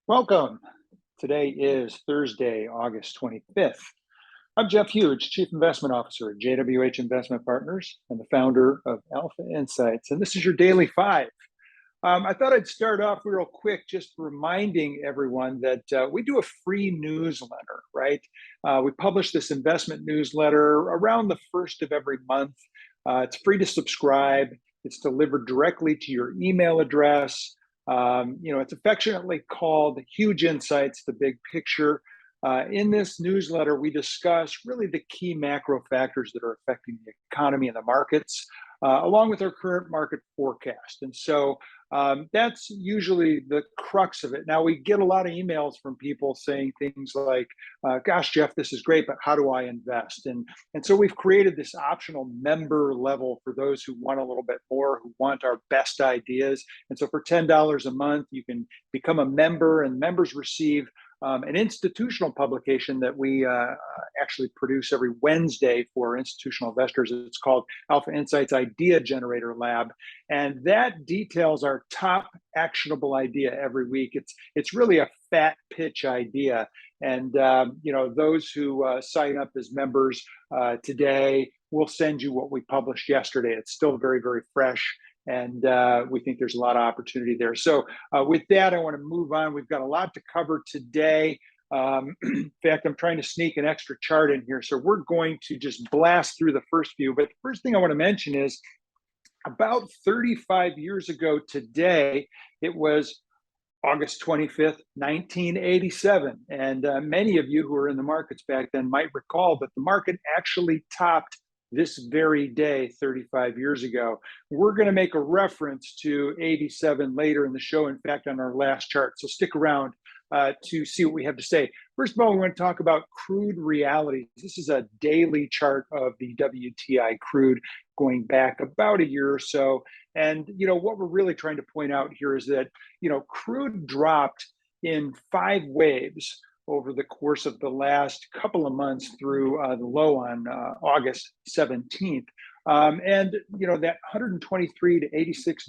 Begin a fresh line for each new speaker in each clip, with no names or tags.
Welcome. Today is Thursday, August 25th. I'm Jeff Hughes, Chief Investment Officer at JWH Investment Partners and the founder of Alpha Insights. And this is your Daily Five. I thought I'd start off real quick just reminding everyone that we do a free newsletter, right? We publish this investment newsletter around the first of every month. It's free to subscribe. It's delivered directly to your email address. It's affectionately called Huge Insights, the Big Picture. In this newsletter, we discuss really the key macro factors that are affecting the economy and the markets, along with our current market forecast. And so that's usually the crux of it. Now, we get a lot of emails from people saying things like, gosh, Jeff, this is great, but how do I invest? And so we've created this optional member level for those who want a little bit more, who want our best ideas. And so for $10 a month, you can become a member, and members receive an institutional publication that we actually produce every Wednesday for institutional investors. It's called Alpha Insights Idea Generator Lab, and that details our top actionable idea every week. It's really a fat pitch idea, and those who sign up as members today, we'll send you what we published yesterday. It's still very, very fresh. And we think there's a lot of opportunity there. So with that, I want to move on. We've got a lot to cover today. In fact, I'm trying to sneak an extra chart in here. So we're going to just blast through the first few. But the first thing I want to mention is about 35 years ago today, it was August 25th, 1987. And many of you who were in the markets back then might recall that the market actually topped this very day 35 years ago. We're going to make a reference to 87 later in the show, in fact, on our last chart. So stick around to see what we have to say. First of all, we want to talk about crude realities. This is a daily chart of the WTI crude going back about a year or so. And, what we're really trying to point out here is that, crude dropped in 5 waves over the course of the last couple of months through the low on August 17th. That $123 to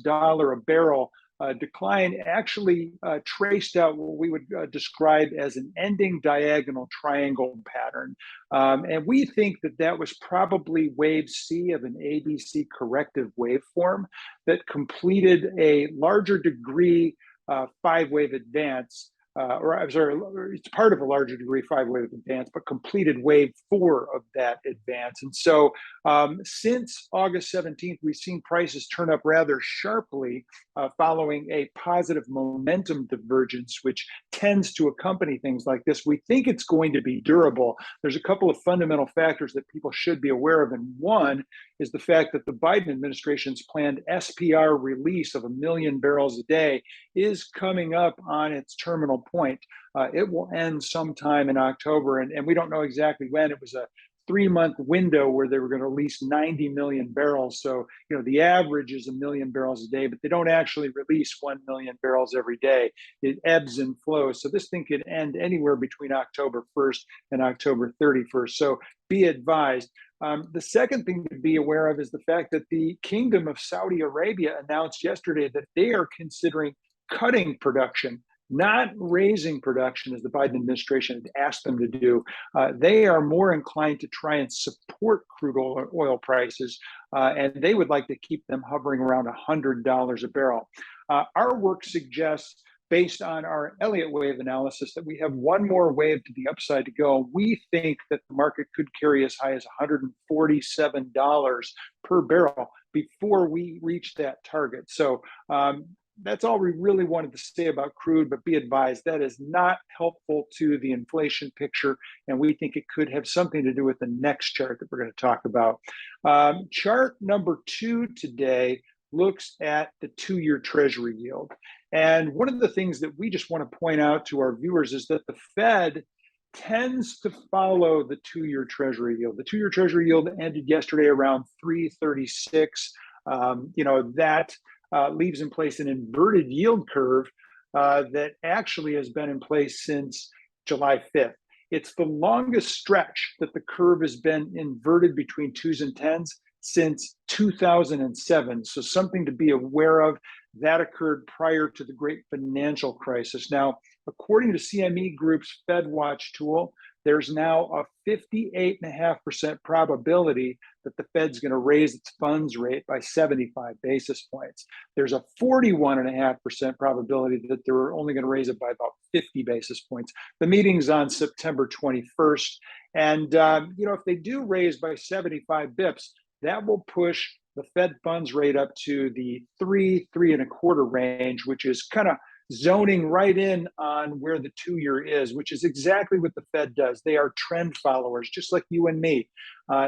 $86 a barrel decline actually traced out what we would describe as an ending diagonal triangle pattern. And we think that was probably wave C of an ABC corrective waveform that completed a larger degree 5-wave advance. It's part of a larger degree 5-wave advance, but completed wave 4 of that advance. And so since August 17th, we've seen prices turn up rather sharply following a positive momentum divergence, which tends to accompany things like this. We think it's going to be durable. There's a couple of fundamental factors that people should be aware of. And one is the fact that the Biden administration's planned SPR release of 1 million barrels a day is coming up on its terminal point. It will end sometime in October, and we don't know exactly when. It was a 3-month window where they were going to release 90 million barrels. So, the average is 1 million barrels a day, but they don't actually release 1 million barrels every day. It ebbs and flows. So this thing could end anywhere between October 1st and October 31st. So be advised. The second thing to be aware of is the fact that the Kingdom of Saudi Arabia announced yesterday that they are considering cutting production, not raising production as the Biden administration had asked them to do. They are more inclined to try and support crude oil prices, and they would like to keep them hovering around $100 a barrel. Our work suggests, based on our Elliott wave analysis, that we have one more wave to the upside to go. We think that the market could carry as high as $147 per barrel before we reach that target. So that's all we really wanted to say about crude, but be advised that is not helpful to the inflation picture, and we think it could have something to do with the next chart that we're going to talk about. Chart number 2 today looks at the 2-year Treasury yield. And one of the things that we just want to point out to our viewers is that the Fed tends to follow the 2-year Treasury yield. The 2-year Treasury yield ended yesterday around 336. That leaves in place an inverted yield curve that actually has been in place since July 5th. It's the longest stretch that the curve has been inverted between 2s and 10s since 2007. So something to be aware of. That occurred prior to the great financial crisis. Now, according to CME Group's Fed Watch tool, there's now a 58.5% probability that the Fed's going to raise its funds rate by 75 basis points. There's a 41.5% probability that they're only going to raise it by about 50 basis points. The meeting's on September 21st. And, if they do raise by 75 bips, that will push the Fed funds rate up to the 3.25 range, which is kind of zoning right in on where the 2-year is, which is exactly what the Fed does. They are trend followers, just like you and me.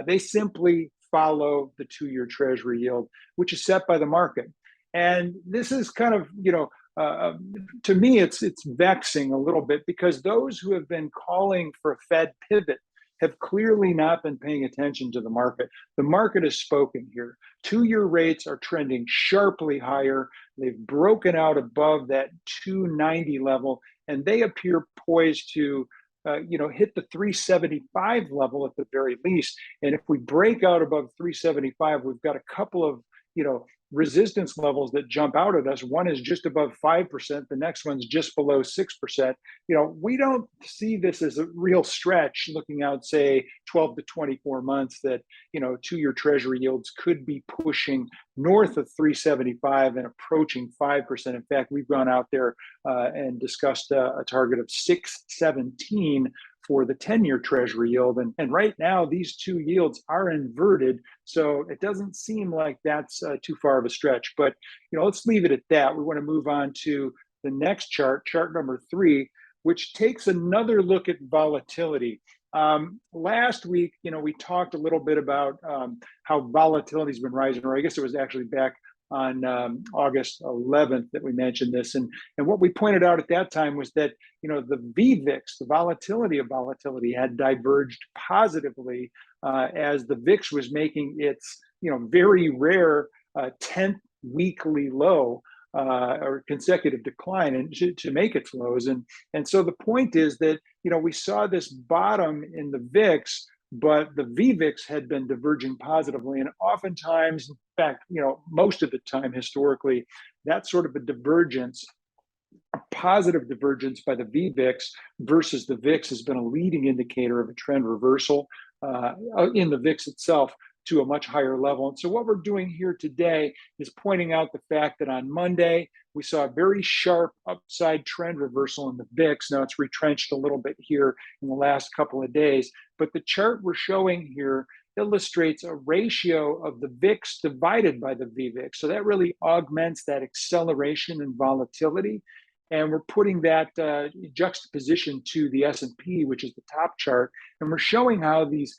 They simply follow the 2-year Treasury yield, which is set by the market. And this is kind of, to me, it's vexing a little bit, because those who have been calling for a Fed pivot have clearly not been paying attention to the market. The market has spoken here. 2-year rates are trending sharply higher. They've broken out above that 290 level, and they appear poised to hit the 375 level at the very least. And if we break out above 375, we've got a couple of resistance levels that jump out at us. One is just above 5%. The next one's just below 6%. We don't see this as a real stretch looking out, say, 12 to 24 months, that, 2-year Treasury yields could be pushing north of 375 and approaching 5%. In fact, we've gone out there and discussed a target of 617 for the 10-year Treasury yield. And right now, these two yields are inverted. So it doesn't seem like that's too far of a stretch. But, let's leave it at that. We want to move on to the next chart, chart number 3, which takes another look at volatility. Last week, we talked a little bit about how volatility has been rising, or I guess it was actually back on August 11th that we mentioned this. And what we pointed out at that time was that, the VVIX, the volatility of volatility, had diverged positively as the VIX was making its, very rare 10th weekly low or consecutive decline, and to make its lows. And so the point is that, we saw this bottom in the VIX, but the VVIX had been diverging positively. And oftentimes, in fact, most of the time historically, that sort of a divergence, a positive divergence by the VVIX versus the VIX, has been a leading indicator of a trend reversal in the VIX itself to a much higher level. And so what we're doing here today is pointing out the fact that on Monday, we saw a very sharp upside trend reversal in the VIX. Now it's retrenched a little bit here in the last couple of days, but the chart we're showing here illustrates a ratio of the VIX divided by the VVIX. So that really augments that acceleration in volatility. And we're putting that juxtaposition to the S&P, which is the top chart. And we're showing how these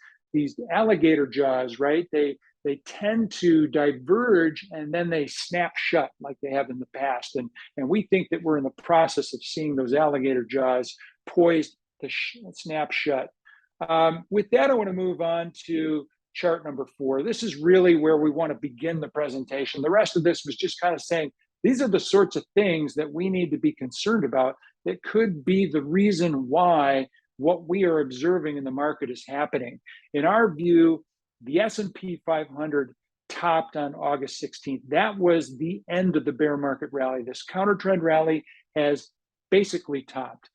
alligator jaws, right? They tend to diverge and then they snap shut like they have in the past. And we think that we're in the process of seeing those alligator jaws poised to snap shut. With that, I want to move on to chart number 4. This is really where we want to begin the presentation. The rest of this was just kind of saying, these are the sorts of things that we need to be concerned about that could be the reason why what we are observing in the market is happening. In our view, the S&P 500 topped on August 16th. That was the end of the bear market rally. This countertrend rally has basically topped.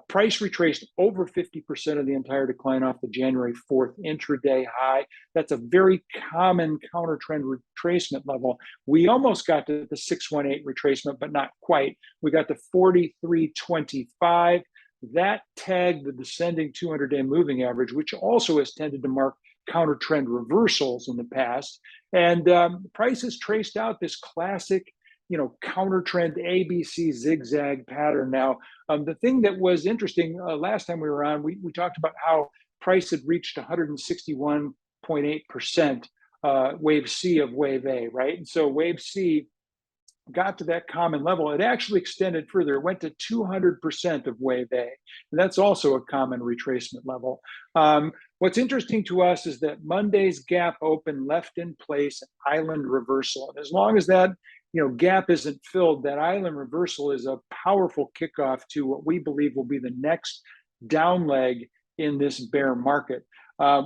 Price retraced over 50% of the entire decline off the January 4th intraday high. That's a very common countertrend retracement level. We almost got to the 618 retracement, but not quite. We got to 43.25. That tagged the descending 200-day moving average, which also has tended to mark counter-trend reversals in the past. And price has traced out this classic, counter-trend ABC zigzag pattern. Now, the thing that was interesting last time we were on, we talked about how price had reached 161.8% wave C of wave A, right? And so wave C got to that common level. It actually extended further. It went to 200% of wave A. And that's also a common retracement level. What's interesting to us is that Monday's gap open left in place an island reversal. And as long as that gap isn't filled, that island reversal is a powerful kickoff to what we believe will be the next down leg in this bear market.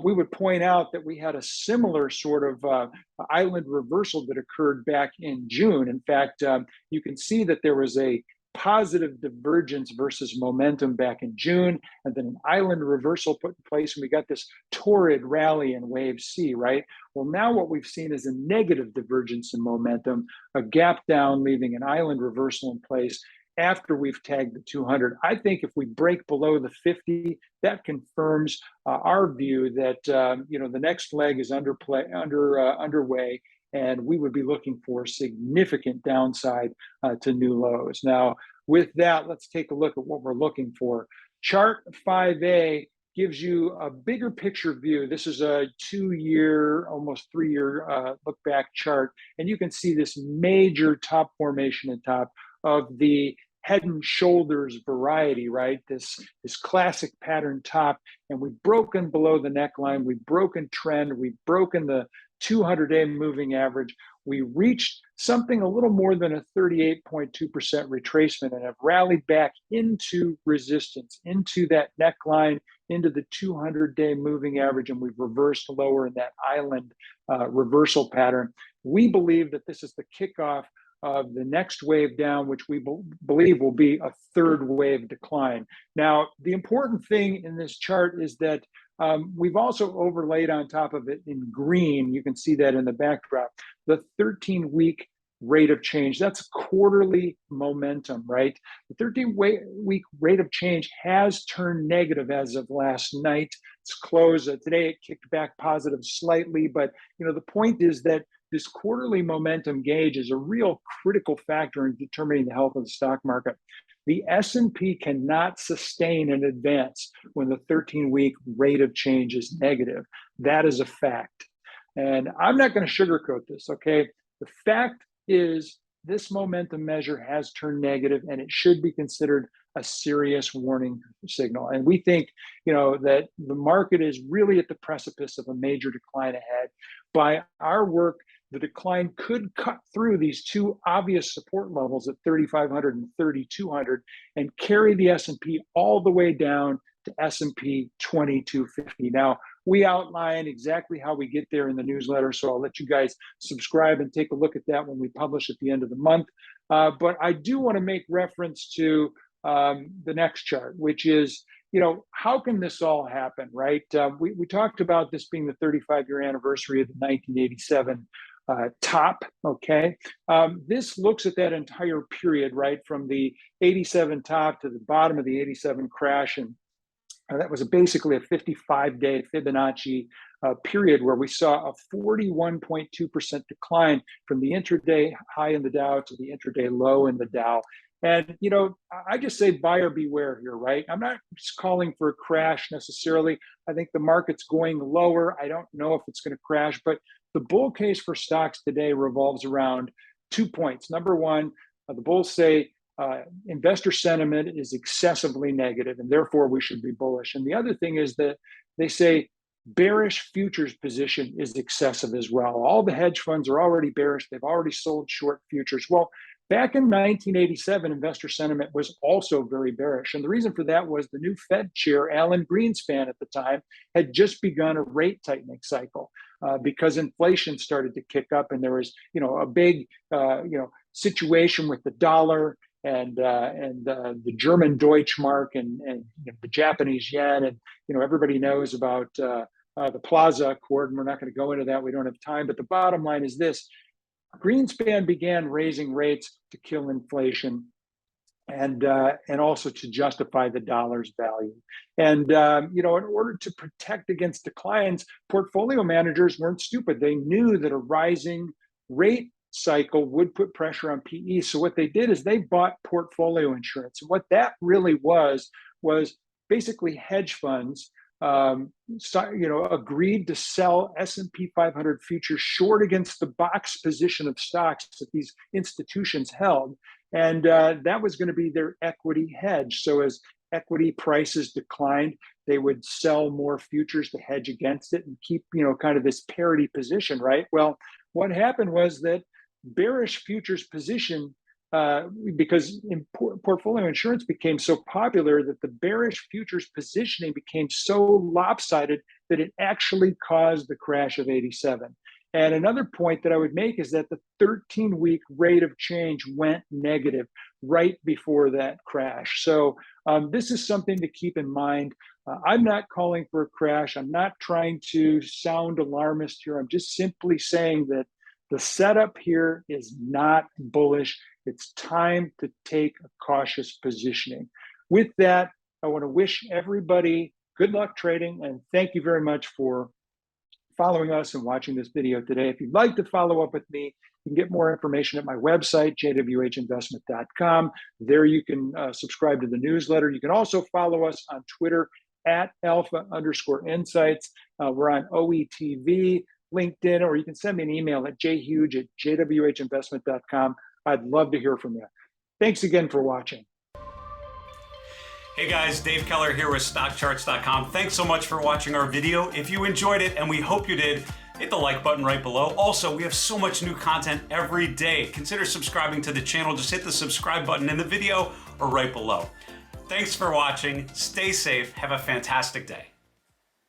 We would point out that we had a similar sort of island reversal that occurred back in June. In fact, you can see that there was a positive divergence versus momentum back in June, and then an island reversal put in place, and we got this torrid rally in wave C, right? Well, now what we've seen is a negative divergence in momentum, a gap down, leaving an island reversal in place after we've tagged the 200. I think if we break below the 50, that confirms our view that the next leg is underway, and we would be looking for significant downside to new lows. Now, with that, let's take a look at what we're looking for. Chart 5A gives you a bigger picture view. This is a 2-year, almost 3-year look back chart, and you can see this major top formation at top of the head and shoulders variety, right? This classic pattern top, and we've broken below the neckline, we've broken trend, we've broken the 200-day moving average. We reached something a little more than a 38.2% retracement and have rallied back into resistance, into that neckline, into the 200-day moving average, and we've reversed lower in that island reversal pattern. We believe that this is the kickoff of the next wave down, which we believe will be a third wave decline. Now, the important thing in this chart is that we've also overlaid on top of it in green, you can see that in the backdrop, the 13-week rate of change. That's quarterly momentum, right? The 13-week rate of change has turned negative as of last night. It's closed. Today it kicked back positive slightly, but the point is that this quarterly momentum gauge is a real critical factor in determining the health of the stock market. The S&P cannot sustain an advance when the 13-week rate of change is negative. That is a fact. And I'm not going to sugarcoat this, okay? The fact is this momentum measure has turned negative, and it should be considered a serious warning signal. And we think, that the market is really at the precipice of a major decline ahead. By our work, the decline could cut through these two obvious support levels at 3,500 and 3,200 and carry the S&P all the way down to S&P 2250. Now, we outline exactly how we get there in the newsletter, so I'll let you guys subscribe and take a look at that when we publish at the end of the month. But I do want to make reference to the next chart, which is, how can this all happen, right? We talked about this being the 35-year anniversary of the 1987 top, okay? This looks at that entire period, right, from the 87 top to the bottom of the 87 crash, and that was basically a 55-day Fibonacci period where we saw a 41.2% decline from the intraday high in the Dow to the intraday low in the Dow. And, I just say buyer beware here, right? I'm not just calling for a crash necessarily. I think the market's going lower. I don't know if it's going to crash, but the bull case for stocks today revolves around 2 points. Number one, the bulls say investor sentiment is excessively negative, and therefore we should be bullish. And the other thing is that they say bearish futures position is excessive as well. All the hedge funds are already bearish. They've already sold short futures. Well, back in 1987, investor sentiment was also very bearish. And the reason for that was the new Fed chair, Alan Greenspan at the time, had just begun a rate tightening cycle because inflation started to kick up, and there was, a big, situation with the dollar and the German Deutschmark and the Japanese yen, and everybody knows about the Plaza Accord, and we're not going to go into that. We don't have time. But the bottom line is this: Greenspan began raising rates to kill inflation and also to justify the dollar's value. And in order to protect against declines, portfolio managers weren't stupid. They knew that a rising rate cycle would put pressure on PE. So what they did is they bought portfolio insurance. And what that really was basically hedge funds agreed to sell S&P 500 futures short against the box position of stocks that these institutions held. And that was going to be their equity hedge. So as equity prices declined, they would sell more futures to hedge against it and keep, kind of this parity position, right? Well, what happened was that bearish futures position, because portfolio insurance became so popular, that the bearish futures positioning became so lopsided that it actually caused the crash of 87. And another point that I would make is that the 13-week rate of change went negative right before that crash. So this is something to keep in mind. I'm not calling for a crash. I'm not trying to sound alarmist here. I'm just simply saying that the setup here is not bullish. It's time to take a cautious positioning. With that, I want to wish everybody good luck trading, and thank you very much for following us and watching this video today. If you'd like to follow up with me, you can get more information at my website, jwhinvestment.com. There you can subscribe to the newsletter. You can also follow us on Twitter at alpha_insights. We're on OETV, LinkedIn, or you can send me an email at jhuge@jwhinvestment.com. I'd love to hear from you. Thanks again for watching.
Hey guys, Dave Keller here with StockCharts.com. Thanks so much for watching our video. If you enjoyed it, and we hope you did, hit the like button right below. Also, we have so much new content every day. Consider subscribing to the channel. Just hit the subscribe button in the video or right below. Thanks for watching. Stay safe. Have a fantastic day.